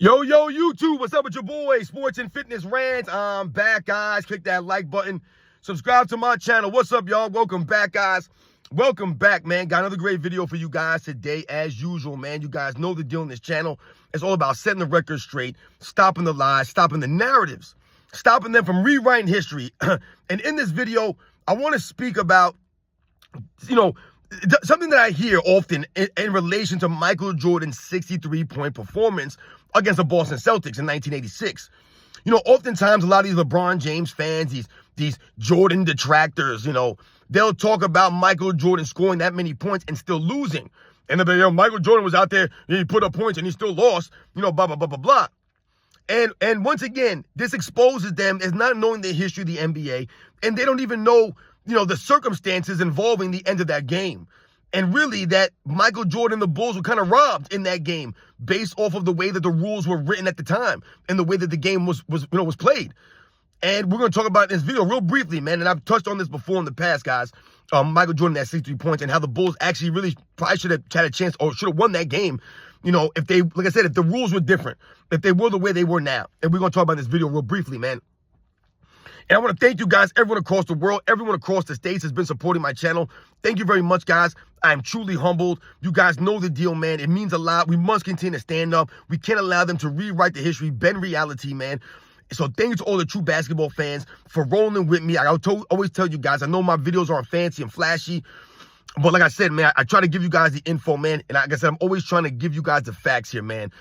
Yo, YouTube, what's up with your boy, Sports and Fitness Rants? I'm back, guys. Click that like button. Subscribe to my channel. What's up, y'all? Welcome back, guys. Welcome back, man. Got another great video for you guys today, as usual, man. You guys know the deal on this channel. It's all about setting the record straight, stopping the lies, stopping the narratives, stopping them from rewriting history. And in this video, I want to speak about, something that I hear often in relation to Michael Jordan's 63-point performance against the Boston Celtics in 1986. Oftentimes a lot of these LeBron James fans, these Jordan detractors, they'll talk about Michael Jordan scoring that many points and still losing. And they'll be, Michael Jordan was out there, he put up points and he still lost, blah, blah, blah, blah, blah. And once again, this exposes them as not knowing the history of the NBA, and they don't even know, the circumstances involving the end of that game. And really that Michael Jordan and the Bulls were kind of robbed in that game based off of the way that the rules were written at the time and the way that the game was played. And we're going to talk about this video real briefly, man. And I've touched on this before in the past, guys. Michael Jordan at 63 points and how the Bulls actually really probably should have had a chance or should have won that game. If they, like I said, if the rules were different, if they were the way they were now. And we're going to talk about this video real briefly, man. And I want to thank you guys, everyone across the world, everyone across the states has been supporting my channel. Thank you very much, guys. I am truly humbled. You guys know the deal, man. It means a lot. We must continue to stand up. We can't allow them to rewrite the history, bend reality, man. So thank you to all the true basketball fans for rolling with me. I always tell you guys, I know my videos aren't fancy and flashy, but like I said, man, I try to give you guys the info, man. And like I said, I'm always trying to give you guys the facts here, man.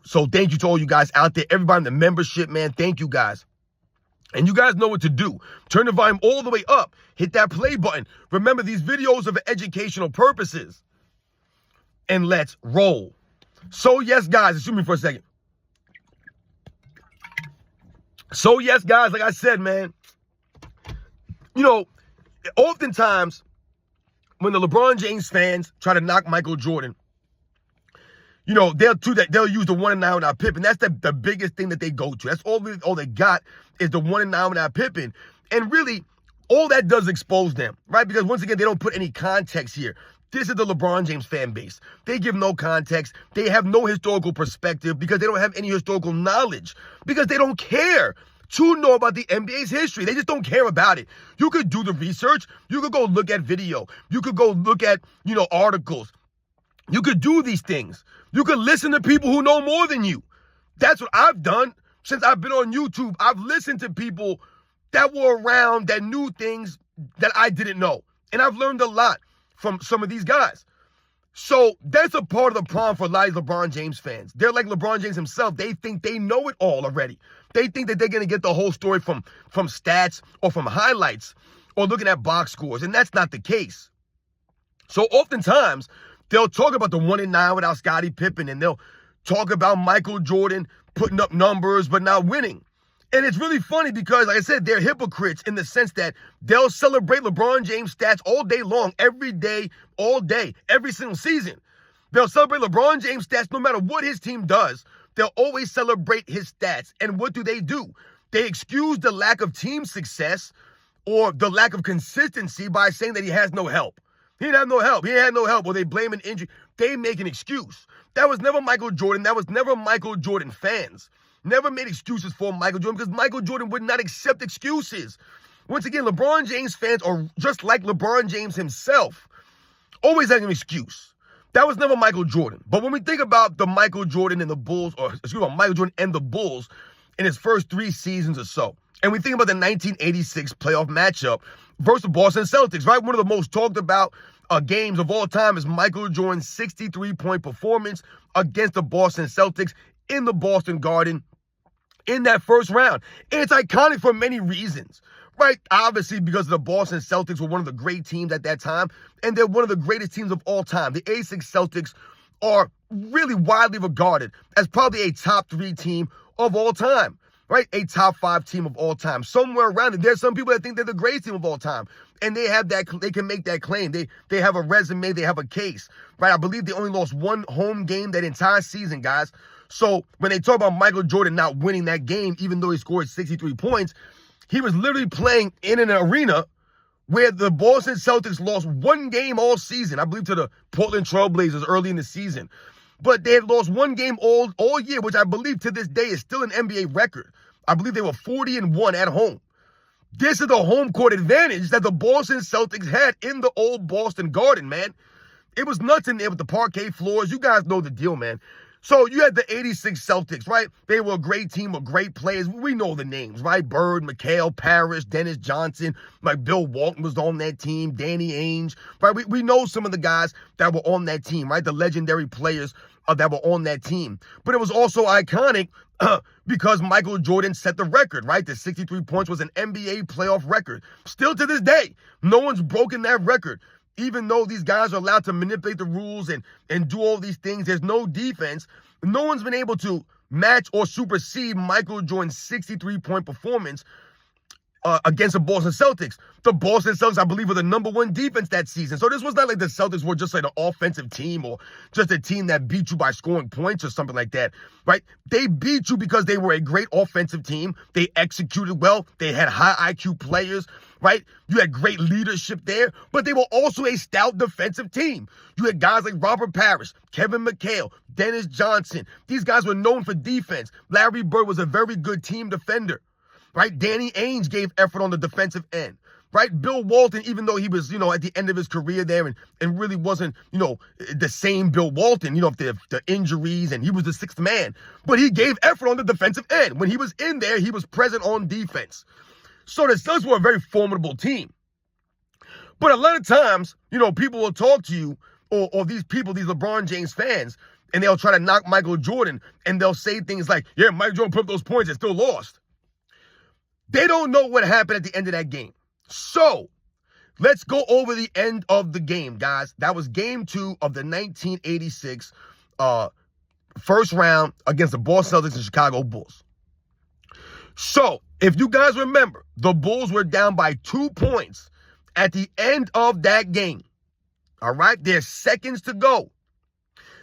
So thank you to all you guys out there, everybody in the membership, man. Thank you guys. And you guys know what to do. Turn the volume all the way up. Hit that play button. Remember, these videos are for educational purposes. And let's roll. So, yes, guys, excuse me for a second. So, yes, guys, like I said, man, oftentimes when the LeBron James fans try to knock Michael Jordan, they'll do that. They'll use the 1-9 without Pippen. That's the biggest thing that they go to. That's all they got is the 1-9 without Pippen. And really, all that does expose them, right? Because once again, they don't put any context here. This is the LeBron James fan base. They give no context. They have no historical perspective because they don't have any historical knowledge, because they don't care to know about the NBA's history. They just don't care about it. You could do the research. You could go look at video. You could go look at, articles. You could do these things. You could listen to people who know more than you. That's what I've done since I've been on YouTube. I've listened to people that were around that knew things that I didn't know. And I've learned a lot from some of these guys. So that's a part of the problem for a lot of LeBron James fans. They're like LeBron James himself. They think they know it all already. They think that they're going to get the whole story from stats or from highlights or looking at box scores. And that's not the case. So oftentimes, they'll talk about the 1-9 without Scottie Pippen, and they'll talk about Michael Jordan putting up numbers but not winning. And it's really funny because, like I said, they're hypocrites in the sense that they'll celebrate LeBron James stats all day long, every day, all day, every single season. They'll celebrate LeBron James stats no matter what his team does. They'll always celebrate his stats. And what do? They excuse the lack of team success or the lack of consistency by saying that he has no help. He didn't have no help. He had no help. Or they blame an injury. They make an excuse. That was never Michael Jordan. That was never Michael Jordan fans. Never made excuses for Michael Jordan because Michael Jordan would not accept excuses. Once again, LeBron James fans are just like LeBron James himself. Always having an excuse. That was never Michael Jordan. But when we think about the Michael Jordan and the Bulls, Michael Jordan and the Bulls in his first 3 seasons or so, and we think about the 1986 playoff matchup versus the Boston Celtics, right? One of the most talked about games of all time is Michael Jordan's 63-point performance against the Boston Celtics in the Boston Garden in that first round. And it's iconic for many reasons, right? Obviously, because the Boston Celtics were one of the great teams at that time, and they're one of the greatest teams of all time. The 86 Celtics are really widely regarded as probably a top 3 team of all time. Right? A top 5 team of all time. Somewhere around it. There's some people that think they're the greatest team of all time. And they have that, they can make that claim. They have a resume, they have a case. Right? I believe they only lost 1 home game that entire season, guys. So when they talk about Michael Jordan not winning that game, even though he scored 63 points, he was literally playing in an arena where the Boston Celtics lost 1 game all season. I believe to the Portland Trail Blazers early in the season. But they had lost one game all year, which I believe to this day is still an NBA record. I believe they were 40-1 at home. This is the home court advantage that the Boston Celtics had in the old Boston Garden, man. It was nuts in there with the parquet floors. You guys know the deal, man. So you had the 86 Celtics, right? They were a great team with great players. We know the names, right? Bird, McHale, Parrish, Dennis Johnson, like Bill Walton was on that team, Danny Ainge, right? We know some of the guys that were on that team, right? The legendary players that were on that team. But it was also iconic because Michael Jordan set the record, right? The 63 points was an NBA playoff record. Still to this day, no one's broken that record. Even though these guys are allowed to manipulate the rules and do all these things, there's no defense. No one's been able to match or supersede Michael Jordan's 63-point performance against the Boston Celtics. The Boston Celtics, I believe, were the #1 defense that season. So this was not like the Celtics were just like an offensive team or just a team that beat you by scoring points or something like that, right? They beat you because they were a great offensive team. They executed well. They had high IQ players, right? You had great leadership there, but they were also a stout defensive team. You had guys like Robert Parrish, Kevin McHale, Dennis Johnson. These guys were known for defense. Larry Bird was a very good team defender, right? Danny Ainge gave effort on the defensive end, right? Bill Walton, even though he was, at the end of his career there and really wasn't, the same Bill Walton, the injuries and he was the sixth man, but he gave effort on the defensive end. When he was in there, he was present on defense. So the Celtics were a very formidable team. But a lot of times, people will talk to you or these people, these LeBron James fans, and they'll try to knock Michael Jordan and they'll say things like, yeah, Michael Jordan put up those points and still lost. They don't know what happened at the end of that game. So let's go over the end of the game, guys. That was game 2 of the 1986 first round against the Boston Celtics and Chicago Bulls. So if you guys remember, the Bulls were down by 2 points at the end of that game. All right, there's seconds to go.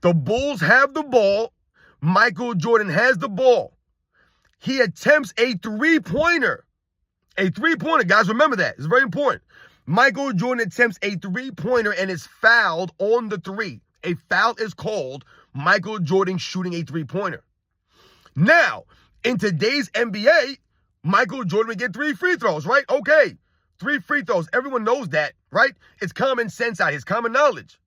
The Bulls have the ball. Michael Jordan has the ball. He attempts a three-pointer. A three-pointer, guys, remember that. It's very important. Michael Jordan attempts a three-pointer and is fouled on the three. A foul is called. Michael Jordan shooting a three-pointer. Now, in today's NBA, Michael Jordan would get 3 free throws, right? Okay, 3 free throws. Everyone knows that, right? It's common sense out here. It's common knowledge.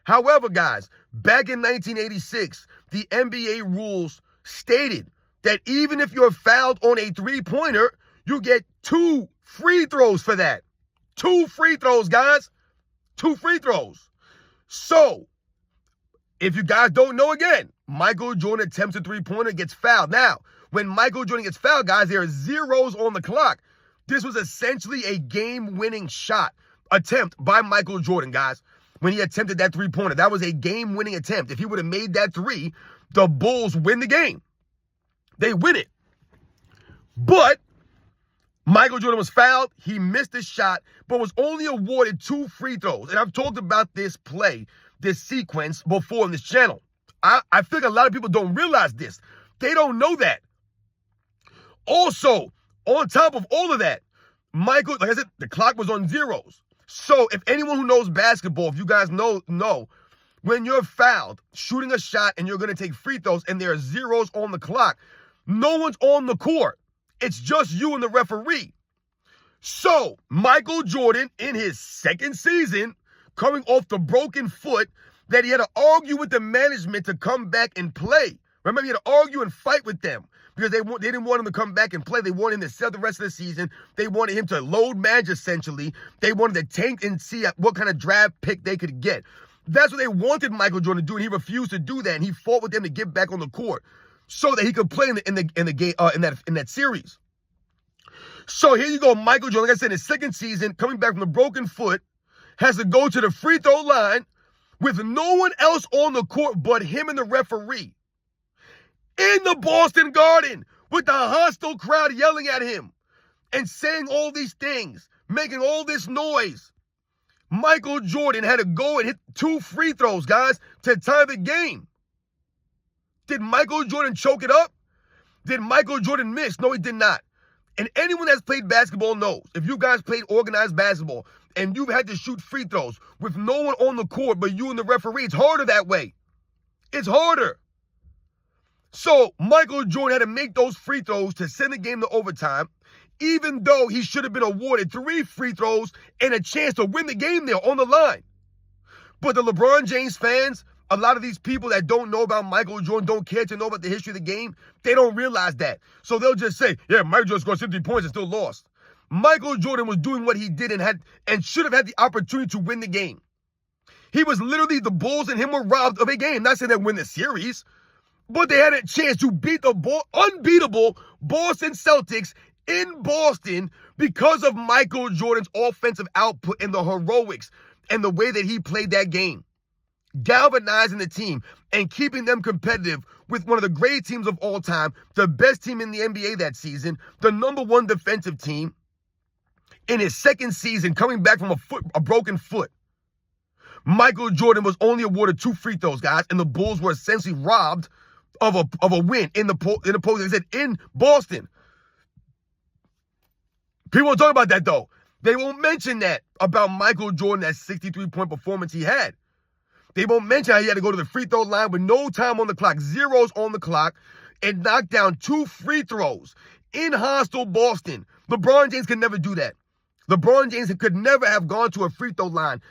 However, guys, back in 1986, the NBA rules stated that even if you're fouled on a three-pointer, you get 2 free throws for that. 2 free throws, guys. 2 free throws. So, if you guys don't know again, Michael Jordan attempts a three-pointer, gets fouled. Now, when Michael Jordan gets fouled, guys, there are zeros on the clock. This was essentially a game-winning shot attempt by Michael Jordan, guys. When he attempted that three-pointer, that was a game-winning attempt. If he would have made that 3, the Bulls win the game. They win it. But Michael Jordan was fouled. He missed his shot, but was only awarded 2 free throws. And I've talked about this play, this sequence before on this channel. I feel like a lot of people don't realize this. They don't know that. Also, on top of all of that, Michael, like I said, the clock was on zeros. So if anyone who knows basketball, if you guys know, when you're fouled, shooting a shot and you're going to take free throws and there are zeros on the clock, no one's on the court. It's just you and the referee. So Michael Jordan, in his second season, coming off the broken foot, that he had to argue with the management to come back and play. Remember, he had to argue and fight with them because they didn't want him to come back and play. They wanted him to sell the rest of the season. They wanted him to load manage, essentially. They wanted to tank and see what kind of draft pick they could get. That's what they wanted Michael Jordan to do, and he refused to do that. And he fought with them to get back on the court so that he could play in that series. So here you go, Michael Jordan, like I said, in his second season, coming back from the broken foot, has to go to the free throw line with no one else on the court but him and the referee. In the Boston Garden, with the hostile crowd yelling at him and saying all these things, making all this noise. Michael Jordan had to go and hit 2 free throws, guys, to tie the game. Did Michael Jordan choke it up? Did Michael Jordan miss? No, he did not. And anyone that's played basketball knows, if you guys played organized basketball and you've had to shoot free throws with no one on the court but you and the referee, it's harder that way. It's harder. So Michael Jordan had to make those free throws to send the game to overtime, even though he should have been awarded 3 free throws and a chance to win the game there on the line. But the LeBron James fans, a lot of these people that don't know about Michael Jordan, don't care to know about the history of the game, they don't realize that. So they'll just say, yeah, Michael Jordan scored 50 points and still lost. Michael Jordan was doing what he did and should have had the opportunity to win the game. He was literally, the Bulls and him were robbed of a game. Not saying they win the series, but they had a chance to beat the unbeatable Boston Celtics in Boston because of Michael Jordan's offensive output and the heroics and the way that he played that game, galvanizing the team and keeping them competitive with one of the great teams of all time, the best team in the NBA that season, the #1 defensive team in his second season, coming back from a broken foot. Michael Jordan was only awarded 2 free throws, guys, and the Bulls were essentially robbed of a win in the post. They said in Boston. People won't talk about that, though. They won't mention that about Michael Jordan, that 63-point performance he had. They won't mention how he had to go to the free throw line with no time on the clock, zeros on the clock, and knock down 2 free throws in hostile Boston. LeBron James could never do that. LeBron James could never have gone to a free throw line,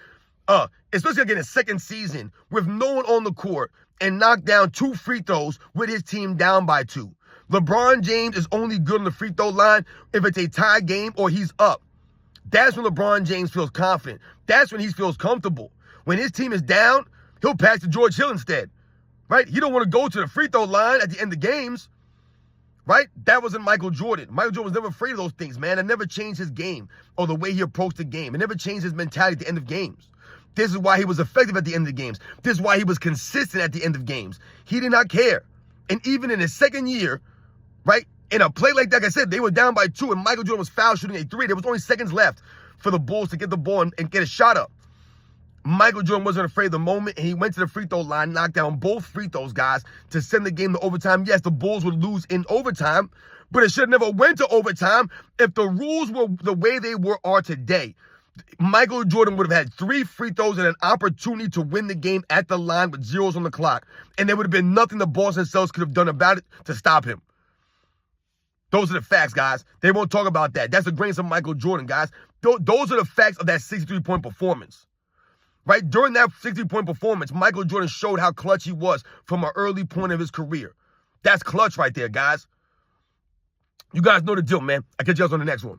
especially again his second season, with no one on the court and knocked down 2 free throws with his team down by 2. LeBron James is only good on the free throw line if it's a tie game or he's up. That's when LeBron James feels confident. That's when he feels comfortable. When his team is down, he'll pass to George Hill instead, right? He don't want to go to the free throw line at the end of games, right? That wasn't Michael Jordan. Michael Jordan was never afraid of those things, man. It never changed his game or the way he approached the game. It never changed his mentality at the end of games. This is why he was effective at the end of the games. This is why he was consistent at the end of games. He did not care. And even in his second year, right, in a play like that, like I said, they were down by 2 and Michael Jordan was foul shooting a 3. There was only seconds left for the Bulls to get the ball and get a shot up. Michael Jordan wasn't afraid of the moment, and he went to the free throw line, knocked down both free throws, guys, to send the game to overtime. Yes, the Bulls would lose in overtime, but it should have never went to overtime if the rules were the way they are today. Michael Jordan would have had 3 free throws and an opportunity to win the game at the line with zeros on the clock, and there would have been nothing the Boston Celtics could have done about it to stop him. Those are the facts, guys. They won't talk about that. That's the greatness of Michael Jordan, guys. Those are the facts of that 63-point performance. Right? During that 60-point performance, Michael Jordan showed how clutch he was from an early point of his career. That's clutch right there, guys. You guys know the deal, man. I'll catch you guys on the next one.